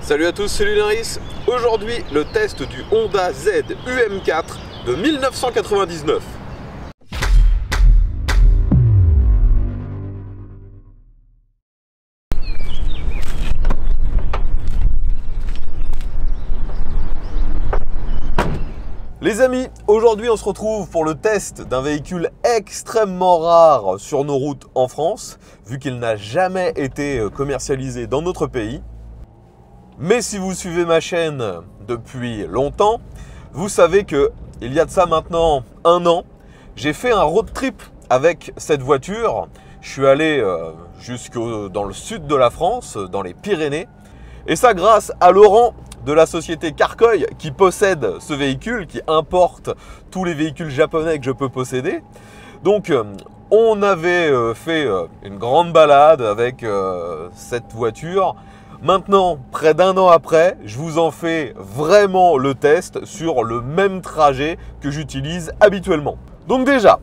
Salut à tous, c'est Lunaris. Aujourd'hui, le test du Honda Z UM4 de 1999. Les amis, aujourd'hui on se retrouve pour le test d'un véhicule extrêmement rare sur nos routes en France, vu qu'il n'a jamais été commercialisé dans notre pays. Mais si vous suivez ma chaîne depuis longtemps, vous savez que il y a de ça maintenant un an, j'ai fait un road trip avec cette voiture. Je suis allé jusque dans le sud de la France, dans les Pyrénées. Et ça grâce à Laurent de la société Carcoy qui possède ce véhicule, qui importe tous les véhicules japonais que je peux posséder. Donc on avait fait une grande balade avec cette voiture. Maintenant, près d'un an après, je vous en fais vraiment le test sur le même trajet que j'utilise habituellement. Donc déjà,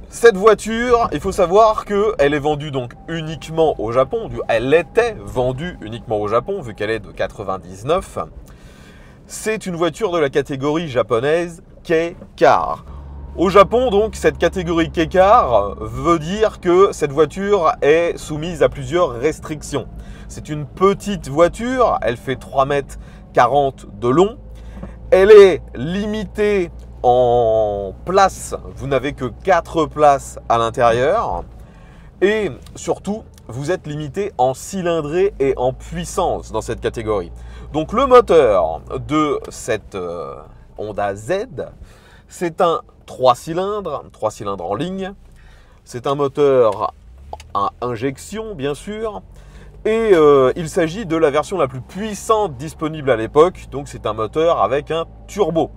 cette voiture, il faut savoir qu'elle est vendue donc uniquement au Japon. Elle était vendue uniquement au Japon vu qu'elle est de 99. C'est une voiture de la catégorie japonaise Kei-Car. Au Japon, donc, cette catégorie Kei-Car veut dire que cette voiture est soumise à plusieurs restrictions. C'est une petite voiture, elle fait 3,40 m de long. Elle est limitée en places, vous n'avez que 4 places à l'intérieur. Et surtout, vous êtes limité en cylindrée et en puissance dans cette catégorie. Donc le moteur de cette Honda Z, c'est un 3 cylindres en ligne. C'est un moteur à injection, bien sûr. Et il s'agit de la version la plus puissante disponible à l'époque. Donc c'est un moteur avec un turbo.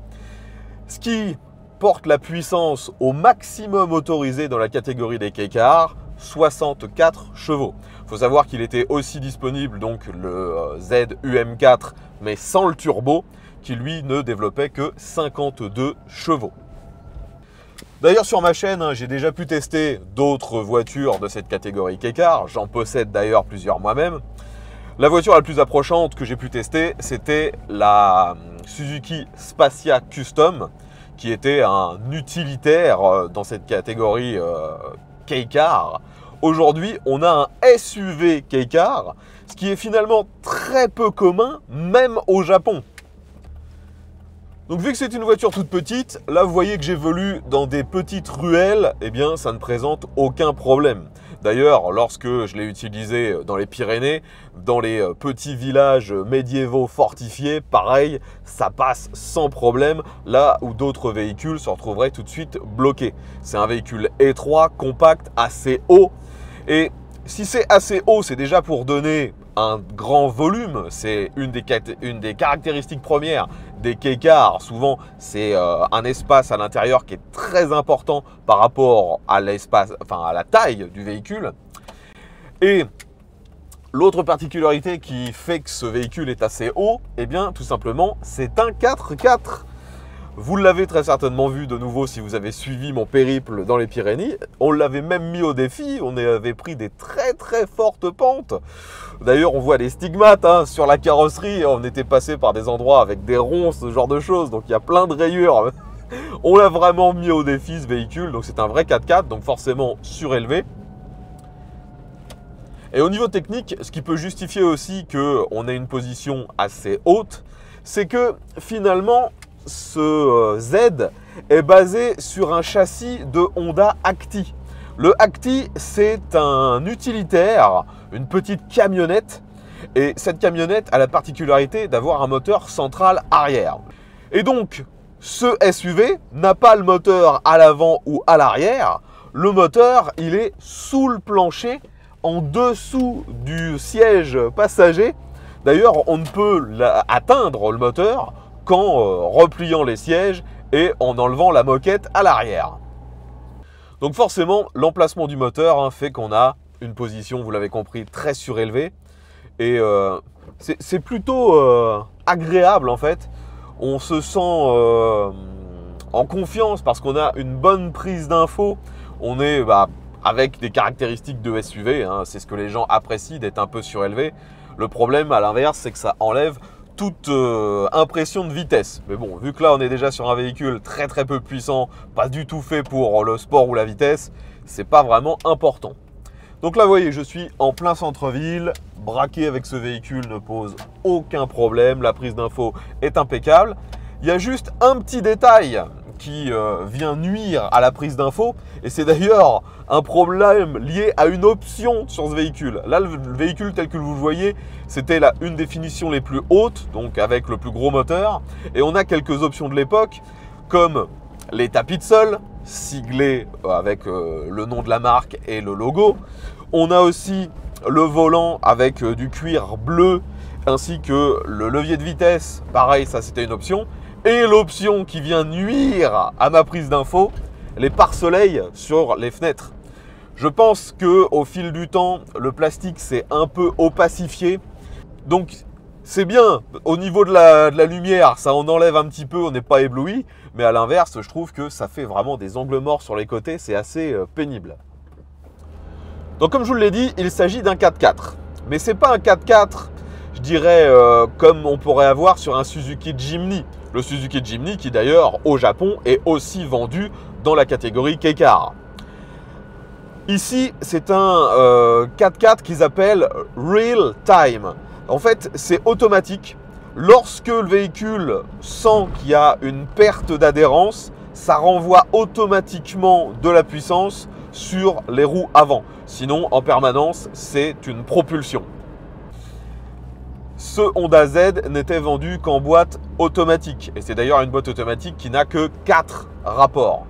Ce qui porte la puissance au maximum autorisé dans la catégorie des Kei-Car, 64 chevaux. Il faut savoir qu'il était aussi disponible donc le Z UM4 mais sans le turbo qui lui ne développait que 52 chevaux. D'ailleurs sur ma chaîne, j'ai déjà pu tester d'autres voitures de cette catégorie Kei-Car. J'en possède d'ailleurs plusieurs moi-même. La voiture la plus approchante que j'ai pu tester, c'était la Suzuki Spacia Custom, qui était un utilitaire dans cette catégorie Kei-Car. Aujourd'hui, on a un SUV Kei-Car, ce qui est finalement très peu commun, même au Japon. Donc vu que c'est une voiture toute petite, là vous voyez que j'évolue dans des petites ruelles, eh bien ça ne présente aucun problème. D'ailleurs, lorsque je l'ai utilisé dans les Pyrénées, dans les petits villages médiévaux fortifiés, pareil, ça passe sans problème, là où d'autres véhicules se retrouveraient tout de suite bloqués. C'est un véhicule étroit, compact, assez haut. Et si c'est assez haut, c'est déjà pour donner un grand volume. C'est une des caractéristiques premières des Kei-Car. Souvent, c'est un espace à l'intérieur qui est très important par rapport à l'espace, enfin à la taille du véhicule. Et l'autre particularité qui fait que ce véhicule est assez haut, eh bien tout simplement, c'est un 4x4. Vous l'avez très certainement vu de nouveau si vous avez suivi mon périple dans les Pyrénées. On l'avait même mis au défi, on avait pris des très fortes pentes. D'ailleurs, on voit des stigmates sur la carrosserie. On était passé par des endroits avec des ronces, ce genre de choses. Donc, il y a plein de rayures. On l'a vraiment mis au défi, ce véhicule. Donc, c'est un vrai 4x4, donc forcément surélevé. Et au niveau technique, ce qui peut justifier aussi qu'on ait une position assez haute, c'est que finalement, ce Z est basé sur un châssis de Honda Acti. Le Acti, c'est un utilitaire, une petite camionnette. Et cette camionnette a la particularité d'avoir un moteur central arrière. Et donc, ce SUV n'a pas le moteur à l'avant ou à l'arrière. Le moteur, il est sous le plancher, en dessous du siège passager. D'ailleurs, on ne peut atteindre le moteur qu'en repliant les sièges et en enlevant la moquette à l'arrière. Donc forcément, l'emplacement du moteur fait qu'on a une position, vous l'avez compris, très surélevée. Et c'est plutôt agréable en fait. On se sent en confiance parce qu'on a une bonne prise d'infos. On est avec des caractéristiques de SUV, c'est ce que les gens apprécient d'être un peu surélevé. Le problème, à l'inverse, c'est que ça enlève toute impression de vitesse. Mais bon, vu que là, on est déjà sur un véhicule très très peu puissant, pas du tout fait pour le sport ou la vitesse, c'est pas vraiment important. Donc là, vous voyez, je suis en plein centre-ville. Braquer avec ce véhicule ne pose aucun problème. La prise d'info est impeccable. Il y a juste un petit détail qui vient nuire à la prise d'info. Et c'est d'ailleurs un problème lié à une option sur ce véhicule. Là, le véhicule tel que vous le voyez, c'était une des finitions les plus hautes, donc avec le plus gros moteur. Et on a quelques options de l'époque, comme les tapis de sol, siglés avec le nom de la marque et le logo. On a aussi le volant avec du cuir bleu, ainsi que le levier de vitesse. Pareil, ça c'était une option. Et l'option qui vient nuire à ma prise d'info, les pare-soleil sur les fenêtres. Je pense qu'au fil du temps, le plastique s'est un peu opacifié. Donc c'est bien, au niveau de la lumière, ça en enlève un petit peu, on n'est pas ébloui. Mais à l'inverse, je trouve que ça fait vraiment des angles morts sur les côtés, c'est assez pénible. Donc comme je vous l'ai dit, il s'agit d'un 4x4. Mais ce n'est pas un 4x4, je dirais, comme on pourrait avoir sur un Suzuki Jimny. Le Suzuki Jimny qui d'ailleurs au Japon est aussi vendu dans la catégorie K-Car. Ici, c'est un 4x4 qu'ils appellent Real Time. En fait, c'est automatique. Lorsque le véhicule sent qu'il y a une perte d'adhérence, ça renvoie automatiquement de la puissance sur les roues avant. Sinon, en permanence, c'est une propulsion. Ce Honda Z n'était vendu qu'en boîte automatique. Et c'est d'ailleurs une boîte automatique qui n'a que 4 rapports.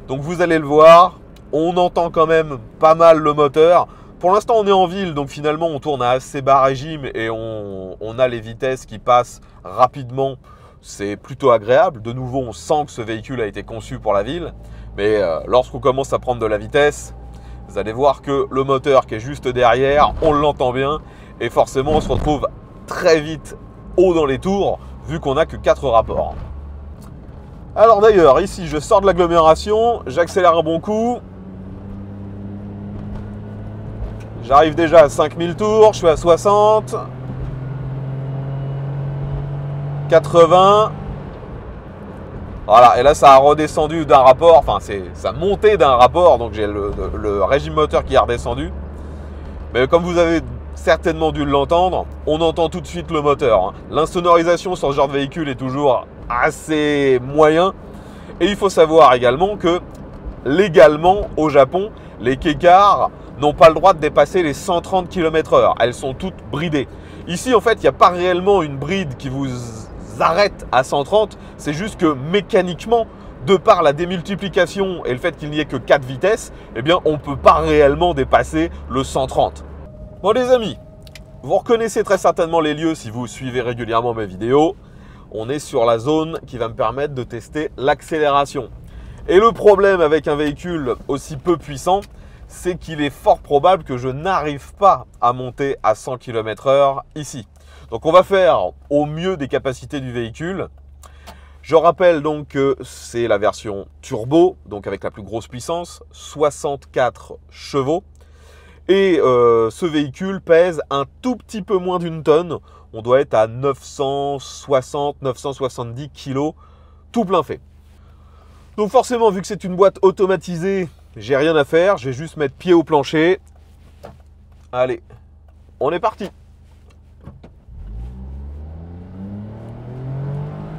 Donc vous allez le voir, on entend quand même pas mal le moteur. Pour l'instant, on est en ville, donc finalement, on tourne à assez bas régime et on a les vitesses qui passent rapidement. C'est plutôt agréable. De nouveau, on sent que ce véhicule a été conçu pour la ville. Mais lorsqu'on commence à prendre de la vitesse, vous allez voir que le moteur qui est juste derrière, on l'entend bien. Et forcément, on se retrouve très vite haut dans les tours, vu qu'on n'a que 4 rapports. Alors d'ailleurs, ici, je sors de l'agglomération, j'accélère un bon coup. J'arrive déjà à 5000 tours, je suis à 60. 80. Voilà, et là ça a redescendu d'un rapport, enfin ça montait d'un rapport, donc j'ai le régime moteur qui est redescendu. Mais comme vous avez certainement dû l'entendre, on entend tout de suite le moteur. L'insonorisation sur ce genre de véhicule est toujours assez moyen. Et il faut savoir également que légalement au Japon, les K-Car n'ont pas le droit de dépasser les 130 km/h. Elles sont toutes bridées. Ici, en fait, il n'y a pas réellement une bride qui vous arrête à 130. C'est juste que mécaniquement, de par la démultiplication et le fait qu'il n'y ait que 4 vitesses, eh bien, on ne peut pas réellement dépasser le 130. Bon les amis, vous reconnaissez très certainement les lieux si vous suivez régulièrement mes vidéos. On est sur la zone qui va me permettre de tester l'accélération. Et le problème avec un véhicule aussi peu puissant, c'est qu'il est fort probable que je n'arrive pas à monter à 100 km/h ici. Donc on va faire au mieux des capacités du véhicule. Je rappelle donc que c'est la version turbo, donc avec la plus grosse puissance, 64 chevaux. Et ce véhicule pèse un tout petit peu moins d'une tonne. On doit être à 960-970 kg, tout plein fait. Donc forcément, vu que c'est une boîte automatisée, j'ai rien à faire. Je vais juste mettre pied au plancher. Allez, on est parti.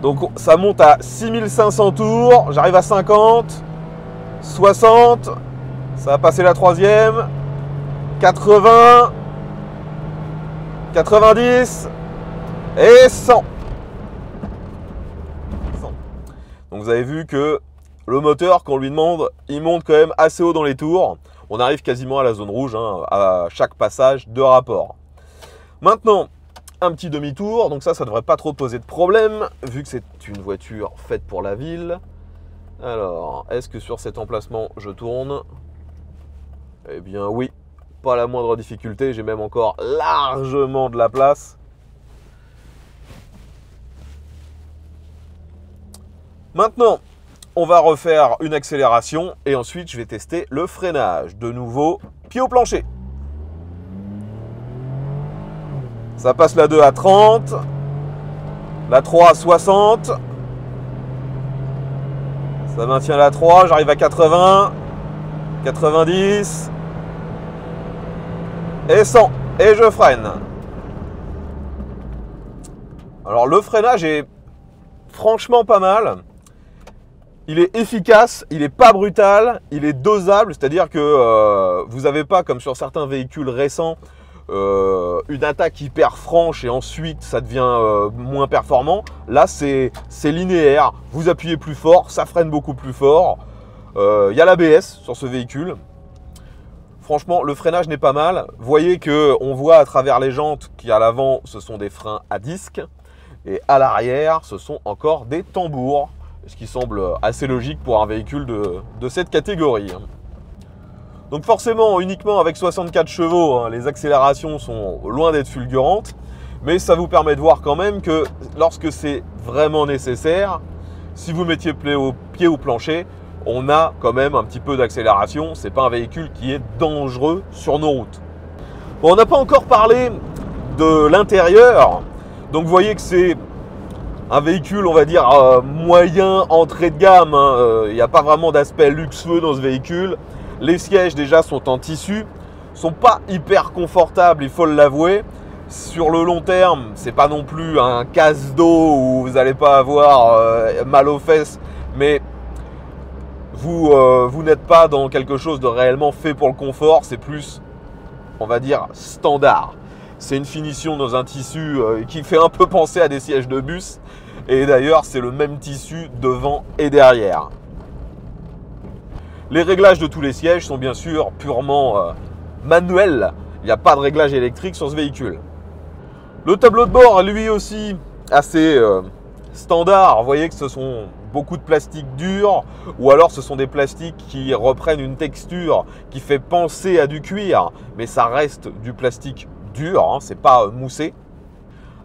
Donc ça monte à 6500 tours. J'arrive à 50, 60. Ça va passer la troisième. 80, 90 et 100. Donc vous avez vu que le moteur, quand on lui demande, il monte quand même assez haut dans les tours. On arrive quasiment à la zone rouge, hein, à chaque passage de rapport. Maintenant, un petit demi-tour. Donc ça ne devrait pas trop poser de problème, vu que c'est une voiture faite pour la ville. Alors, est-ce que sur cet emplacement, je tourne? Eh bien oui. Pas la moindre difficulté, j'ai même encore largement de la place. Maintenant, on va refaire une accélération et ensuite je vais tester le freinage. De nouveau, pied au plancher. Ça passe la 2 à 30. La 3 à 60. Ça maintient la 3. J'arrive à 80. 90. Et 100. Et je freine. Alors le freinage est franchement pas mal. Il est efficace, il n'est pas brutal, il est dosable, c'est-à-dire que vous n'avez pas, comme sur certains véhicules récents, une attaque hyper franche et ensuite ça devient moins performant. Là, c'est linéaire, vous appuyez plus fort, ça freine beaucoup plus fort. Il y a l'ABS sur ce véhicule. Franchement, le freinage n'est pas mal. Vous voyez qu'on voit à travers les jantes qu'à l'avant, ce sont des freins à disque. Et à l'arrière, ce sont encore des tambours. Ce qui semble assez logique pour un véhicule de cette catégorie. Donc forcément, uniquement avec 64 chevaux, les accélérations sont loin d'être fulgurantes. Mais ça vous permet de voir quand même que lorsque c'est vraiment nécessaire, si vous mettiez pied au plancher, on a quand même un petit peu d'accélération. Ce n'est pas un véhicule qui est dangereux sur nos routes. Bon, on n'a pas encore parlé de l'intérieur. Donc vous voyez que c'est un véhicule, on va dire, moyen entrée de gamme. Il n'y a pas vraiment d'aspect luxueux dans ce véhicule. Les sièges déjà sont en tissu. Sont pas hyper confortables, il faut l'avouer. Sur le long terme, c'est pas non plus un casse-dos où vous n'allez pas avoir mal aux fesses. Mais vous n'êtes pas dans quelque chose de réellement fait pour le confort. C'est plus, on va dire, standard. C'est une finition dans un tissu qui fait un peu penser à des sièges de bus. Et d'ailleurs, c'est le même tissu devant et derrière. Les réglages de tous les sièges sont bien sûr purement manuels. Il n'y a pas de réglage électrique sur ce véhicule. Le tableau de bord, lui aussi, assez standard. Vous voyez que ce sont beaucoup de plastique dur. Ou alors ce sont des plastiques qui reprennent une texture qui fait penser à du cuir. Mais ça reste du plastique dur, c'est pas moussé.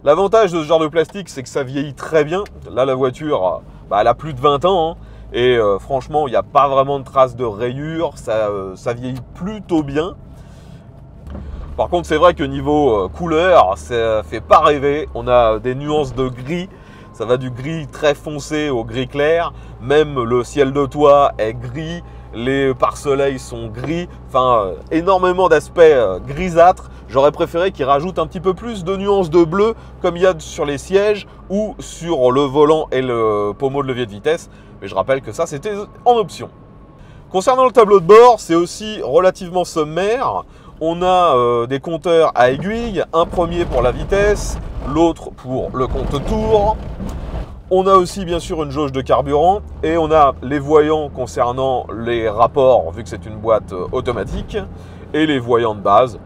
L'avantage de ce genre de plastique, c'est que ça vieillit très bien. Là, la voiture, elle a plus de 20 ans. Et franchement, il n'y a pas vraiment de traces de rayures. Ça vieillit plutôt bien. Par contre, c'est vrai que niveau couleur, ça ne fait pas rêver. On a des nuances de gris. Ça va du gris très foncé au gris clair. Même le ciel de toit est gris. Les pare-soleils sont gris. Enfin, énormément d'aspects grisâtres. J'aurais préféré qu'ils rajoutent un petit peu plus de nuances de bleu comme il y a sur les sièges ou sur le volant et le pommeau de levier de vitesse. Mais je rappelle que ça, c'était en option. Concernant le tableau de bord, c'est aussi relativement sommaire. On a des compteurs à aiguilles, un premier pour la vitesse, l'autre pour le compte-tours. On a aussi bien sûr une jauge de carburant et on a les voyants concernant les rapports vu que c'est une boîte automatique et les voyants de base.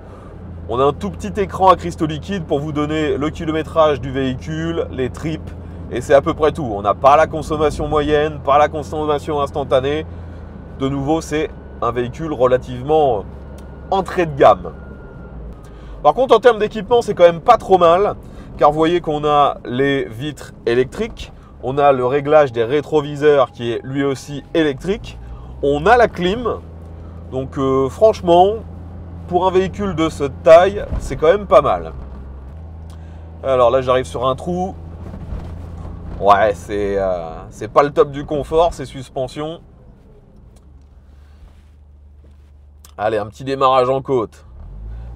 On a un tout petit écran à cristaux liquides pour vous donner le kilométrage du véhicule, les tripes et c'est à peu près tout. On n'a pas la consommation moyenne, pas la consommation instantanée. De nouveau, c'est un véhicule relativement entrée de gamme. Par contre, en termes d'équipement, c'est quand même pas trop mal car vous voyez qu'on a les vitres électriques, on a le réglage des rétroviseurs qui est lui aussi électrique, on a la clim. Donc franchement, pour un véhicule de cette taille, c'est quand même pas mal. Alors là, j'arrive sur un trou. Ouais, c'est pas le top du confort, ces suspensions. Allez, un petit démarrage en côte.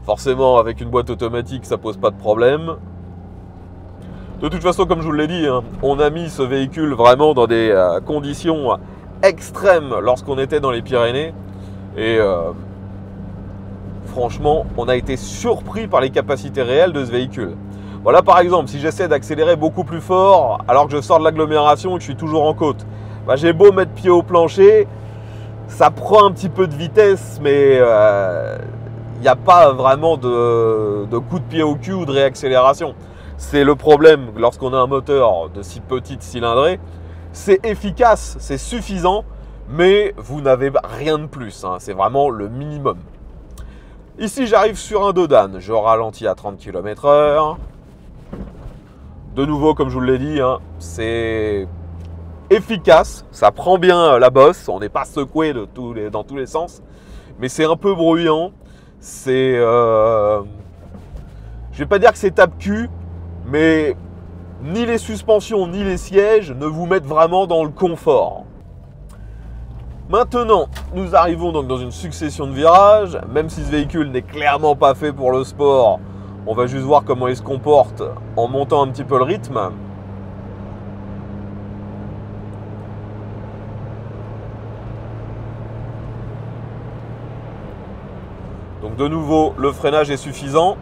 Forcément, avec une boîte automatique, ça pose pas de problème. De toute façon, comme je vous l'ai dit, on a mis ce véhicule vraiment dans des conditions extrêmes lorsqu'on était dans les Pyrénées. Et franchement, on a été surpris par les capacités réelles de ce véhicule. Voilà, par exemple, si j'essaie d'accélérer beaucoup plus fort alors que je sors de l'agglomération et que je suis toujours en côte, j'ai beau mettre pied au plancher, ça prend un petit peu de vitesse, mais il n'y a pas vraiment de coup de pied au cul ou de réaccélération. C'est le problème lorsqu'on a un moteur de si petite cylindrée. C'est efficace, c'est suffisant, mais vous n'avez rien de plus. C'est vraiment le minimum. Ici, j'arrive sur un Dodane. Je ralentis à 30 km/h. De nouveau, comme je vous l'ai dit, c'est efficace. Ça prend bien la bosse. On n'est pas secoué dans tous les sens. Mais c'est un peu bruyant. Je vais pas dire que c'est tape-cul, mais ni les suspensions ni les sièges ne vous mettent vraiment dans le confort. Maintenant, nous arrivons donc dans une succession de virages. Même si ce véhicule n'est clairement pas fait pour le sport, on va juste voir comment il se comporte en montant un petit peu le rythme. Donc de nouveau, le freinage est suffisant.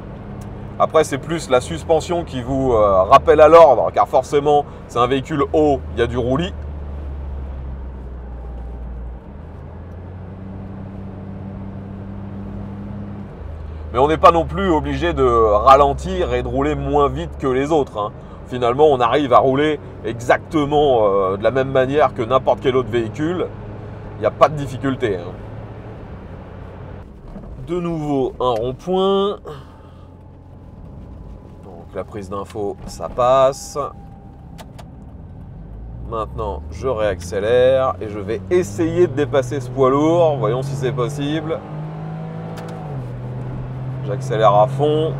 Après, c'est plus la suspension qui vous rappelle à l'ordre, car forcément, c'est un véhicule haut, il y a du roulis. Mais on n'est pas non plus obligé de ralentir et de rouler moins vite que les autres, hein. Finalement, on arrive à rouler exactement de la même manière que n'importe quel autre véhicule. Il n'y a pas de difficulté, hein. De nouveau, un rond-point. Donc la prise d'info, ça passe. Maintenant, je réaccélère et je vais essayer de dépasser ce poids lourd. Voyons si c'est possible. J'accélère à fond.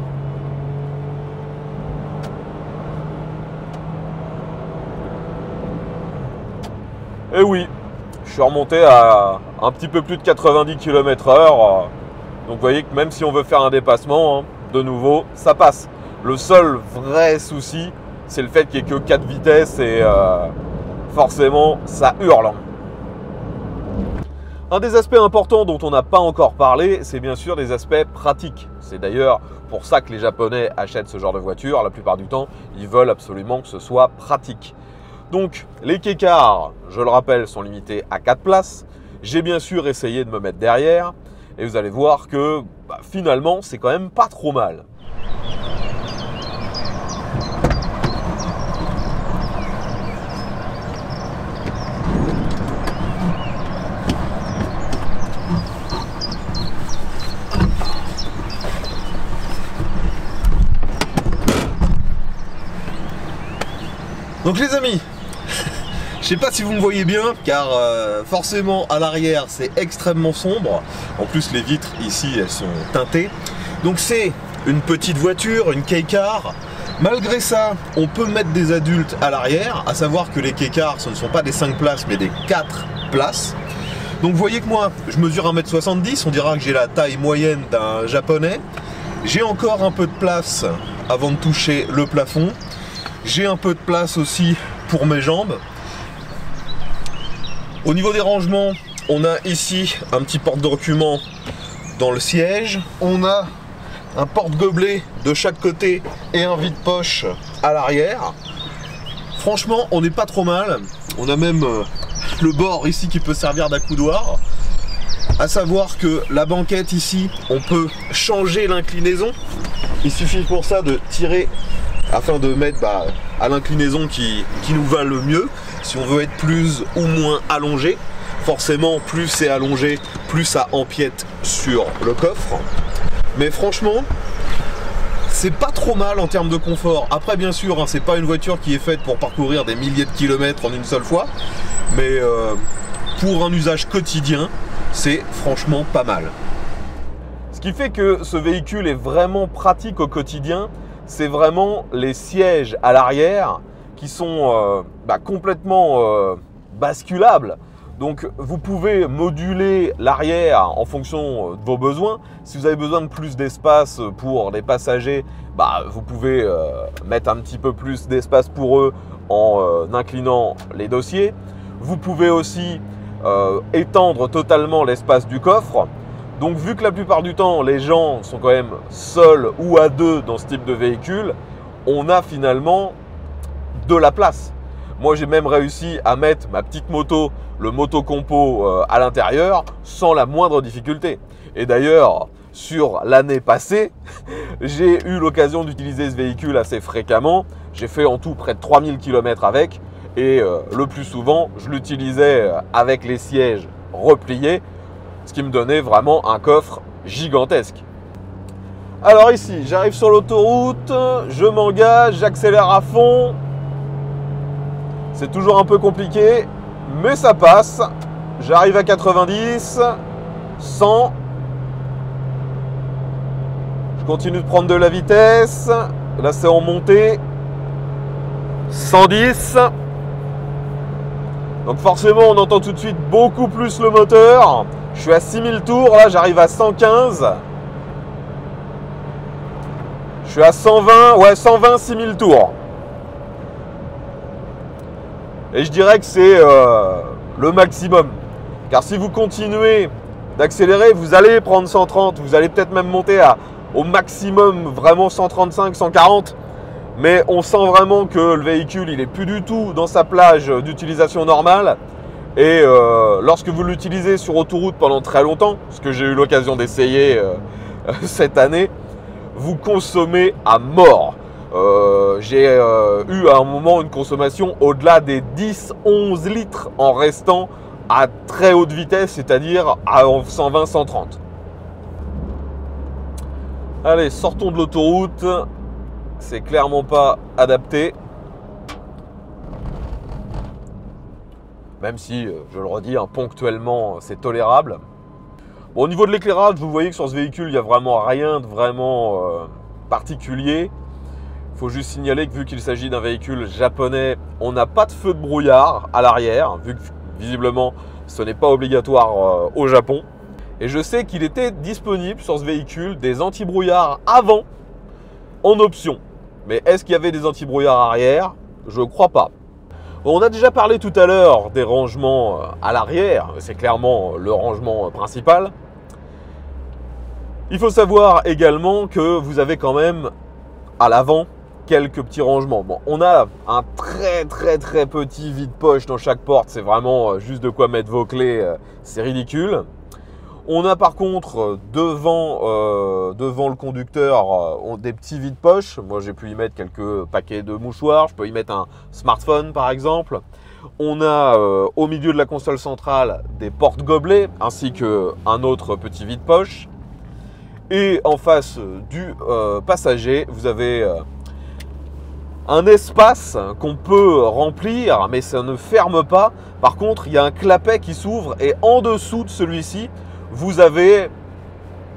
Et oui, je suis remonté à un petit peu plus de 90 km/h. Donc vous voyez que même si on veut faire un dépassement, hein, de nouveau, ça passe. Le seul vrai souci, c'est le fait qu'il n'y ait que 4 vitesses et forcément, ça hurle. Un des aspects importants dont on n'a pas encore parlé, c'est bien sûr des aspects pratiques. C'est d'ailleurs pour ça que les Japonais achètent ce genre de voiture. La plupart du temps, ils veulent absolument que ce soit pratique. Donc, les K-Cars, je le rappelle, sont limités à 4 places. J'ai bien sûr essayé de me mettre derrière. Et vous allez voir que finalement, c'est quand même pas trop mal. Donc les amis, je sais pas si vous me voyez bien, car forcément à l'arrière c'est extrêmement sombre. En plus les vitres ici elles sont teintées. Donc c'est une petite voiture, une K-Car. Malgré ça, on peut mettre des adultes à l'arrière, à savoir que les K-Cars ce ne sont pas des 5 places mais des 4 places. Donc vous voyez que moi je mesure 1m70, on dira que j'ai la taille moyenne d'un japonais. J'ai encore un peu de place avant de toucher le plafond. J'ai un peu de place aussi pour mes jambes. Au niveau des rangements, on a ici un petit porte-documents dans le siège. On a un porte-gobelet de chaque côté et un vide-poche à l'arrière. Franchement, on n'est pas trop mal. On a même le bord ici qui peut servir d'accoudoir. À savoir que la banquette ici, on peut changer l'inclinaison. Il suffit pour ça de tirer afin de mettre à l'inclinaison qui nous va le mieux. Si on veut être plus ou moins allongé, forcément plus c'est allongé, plus ça empiète sur le coffre. Mais franchement, c'est pas trop mal en termes de confort. Après bien sûr, hein, c'est pas une voiture qui est faite pour parcourir des milliers de kilomètres en une seule fois, mais pour un usage quotidien, c'est franchement pas mal. Ce qui fait que ce véhicule est vraiment pratique au quotidien, c'est vraiment les sièges à l'arrière qui sont complètement basculables. Donc vous pouvez moduler l'arrière en fonction de vos besoins. Si vous avez besoin de plus d'espace pour les passagers, vous pouvez mettre un petit peu plus d'espace pour eux en inclinant les dossiers. Vous pouvez aussi étendre totalement l'espace du coffre. Donc vu que la plupart du temps les gens sont quand même seuls ou à deux dans ce type de véhicule, on a finalement de la place. Moi j'ai même réussi à mettre ma petite moto, le Motocompo à l'intérieur sans la moindre difficulté. Et d'ailleurs sur l'année passée, j'ai eu l'occasion d'utiliser ce véhicule assez fréquemment. J'ai fait en tout près de 3000 km avec et le plus souvent je l'utilisais avec les sièges repliés, ce qui me donnait vraiment un coffre gigantesque. Alors ici, j'arrive sur l'autoroute, je m'engage, j'accélère à fond. C'est toujours un peu compliqué, mais ça passe. J'arrive à 90, 100. Je continue de prendre de la vitesse. Là, c'est en montée. 110. Donc forcément, on entend tout de suite beaucoup plus le moteur. Je suis à 6000 tours, là, j'arrive à 115. Je suis à 120, ouais, 120, 6000 tours. Et je dirais que c'est le maximum. Car si vous continuez d'accélérer, vous allez prendre 130, vous allez peut-être même monter au maximum vraiment 135, 140. Mais on sent vraiment que le véhicule, il n'est plus du tout dans sa plage d'utilisation normale. Et lorsque vous l'utilisez sur autoroute pendant très longtemps, ce que j'ai eu l'occasion d'essayer cette année, vous consommez à mort. J'ai eu à un moment une consommation au-delà des 10-11 litres en restant à très haute vitesse, c'est-à-dire à 120-130. Allez, sortons de l'autoroute. C'est clairement pas adapté. Même si, je le redis, ponctuellement, c'est tolérable. Bon, au niveau de l'éclairage, vous voyez que sur ce véhicule, il n'y a vraiment rien de vraiment particulier. Il faut juste signaler que vu qu'il s'agit d'un véhicule japonais, on n'a pas de feu de brouillard à l'arrière, vu que visiblement, ce n'est pas obligatoire au Japon. Et je sais qu'il était disponible sur ce véhicule des anti-brouillards avant, en option. Mais est-ce qu'il y avait des anti-brouillards arrière? Je ne crois pas. Bon, on a déjà parlé tout à l'heure des rangements à l'arrière. C'est clairement le rangement principal. Il faut savoir également que vous avez quand même à l'avant quelques petits rangements. Bon, on a un très petit vide-poche dans chaque porte. C'est vraiment juste de quoi mettre vos clés. C'est ridicule. On a par contre devant le conducteur des petits vide-poche. Moi j'ai pu y mettre quelques paquets de mouchoirs, je peux y mettre un smartphone par exemple. On a au milieu de la console centrale des porte-gobelets ainsi qu'un autre petit vide-poche. Et en face du passager, vous avez un espace qu'on peut remplir mais ça ne ferme pas. Par contre il y a un clapet qui s'ouvre et en dessous de celui-ci, vous avez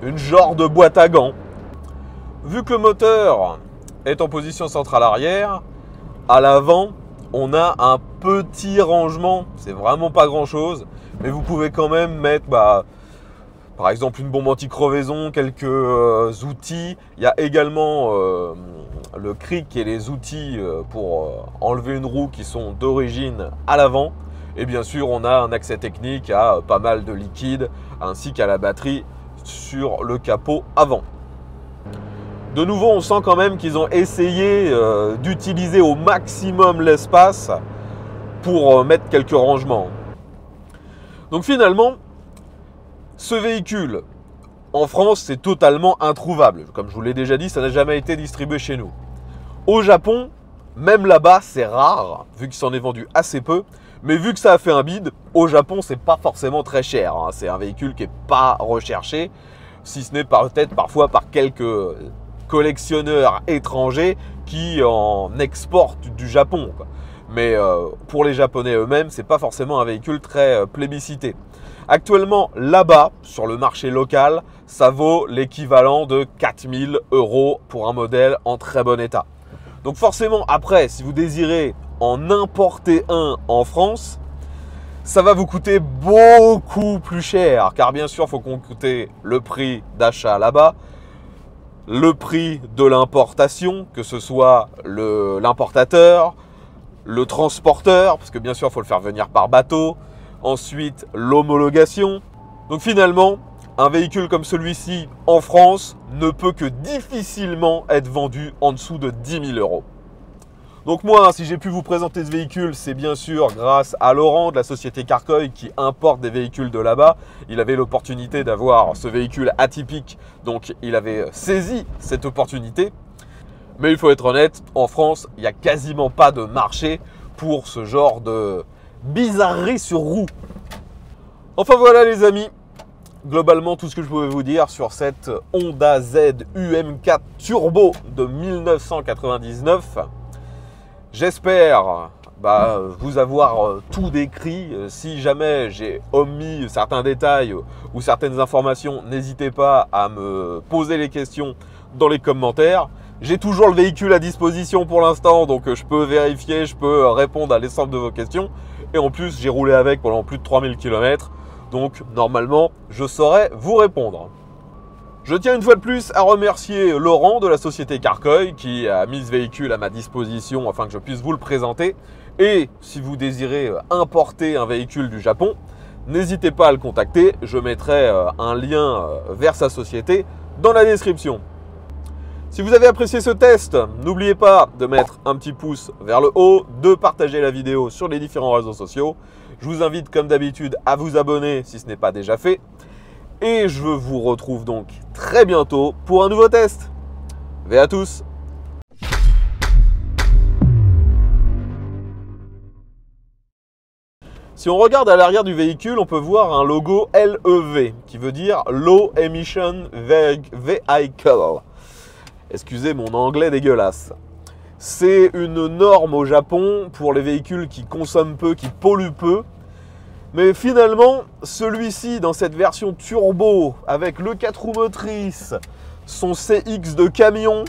une genre de boîte à gants. Vu que le moteur est en position centrale arrière, à l'avant, on a un petit rangement. C'est vraiment pas grand chose, mais vous pouvez quand même mettre, par exemple, une bombe anti-crevaison, quelques outils. Il y a également le cric et les outils pour enlever une roue qui sont d'origine à l'avant. Et bien sûr, on a un accès technique à pas mal de liquide ainsi qu'à la batterie sur le capot avant. De nouveau, on sent quand même qu'ils ont essayé d'utiliser au maximum l'espace pour mettre quelques rangements. Donc finalement, ce véhicule, en France, c'est totalement introuvable. Comme je vous l'ai déjà dit, ça n'a jamais été distribué chez nous. Au Japon, même là-bas, c'est rare, vu qu'il s'en est vendu assez peu. Mais vu que ça a fait un bid, au Japon, c'est pas forcément très cher. C'est un véhicule qui n'est pas recherché, si ce n'est peut-être parfois par quelques collectionneurs étrangers qui en exportent du Japon. Mais pour les Japonais eux-mêmes, c'est pas forcément un véhicule très plébiscité. Actuellement, là-bas, sur le marché local, ça vaut l'équivalent de 4000 € pour un modèle en très bon état. Donc forcément, après, si vous désirez en importer un en France, ça va vous coûter beaucoup plus cher. Car bien sûr, il faut compter le prix d'achat là-bas, le prix de l'importation, que ce soit l'importateur, le transporteur, parce que bien sûr, il faut le faire venir par bateau, ensuite l'homologation. Donc finalement, un véhicule comme celui-ci en France ne peut que difficilement être vendu en dessous de 10 000 €. Donc moi, si j'ai pu vous présenter ce véhicule, c'est bien sûr grâce à Laurent de la société Carcoy qui importe des véhicules de là-bas. Il avait l'opportunité d'avoir ce véhicule atypique, donc il avait saisi cette opportunité. Mais il faut être honnête, en France, il n'y a quasiment pas de marché pour ce genre de bizarrerie sur roue. Enfin voilà les amis, globalement tout ce que je pouvais vous dire sur cette Honda Z UM4 Turbo de 1999. J'espère vous avoir tout décrit. Si jamais j'ai omis certains détails ou certaines informations, n'hésitez pas à me poser les questions dans les commentaires. J'ai toujours le véhicule à disposition pour l'instant, donc je peux vérifier, je peux répondre à l'ensemble de vos questions. Et en plus, j'ai roulé avec pendant plus de 3000 km, donc normalement, je saurai vous répondre. Je tiens une fois de plus à remercier Laurent de la société Carcoy qui a mis ce véhicule à ma disposition afin que je puisse vous le présenter. Et si vous désirez importer un véhicule du Japon, n'hésitez pas à le contacter. Je mettrai un lien vers sa société dans la description. Si vous avez apprécié ce test, n'oubliez pas de mettre un petit pouce vers le haut, de partager la vidéo sur les différents réseaux sociaux. Je vous invite comme d'habitude à vous abonner si ce n'est pas déjà fait. Et je vous retrouve donc très bientôt pour un nouveau test. Ve à tous! Si on regarde à l'arrière du véhicule, on peut voir un logo LEV qui veut dire Low Emission Vehicle. Excusez mon anglais dégueulasse. C'est une norme au Japon pour les véhicules qui consomment peu, qui polluent peu. Mais finalement, celui-ci, dans cette version turbo, avec le 4 roues motrices, son CX de camion,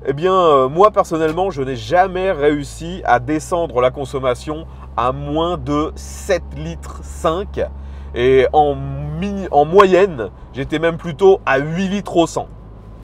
eh bien, moi personnellement, je n'ai jamais réussi à descendre la consommation à moins de 7,5 litres. Et en moyenne, j'étais même plutôt à 8 litres au 100.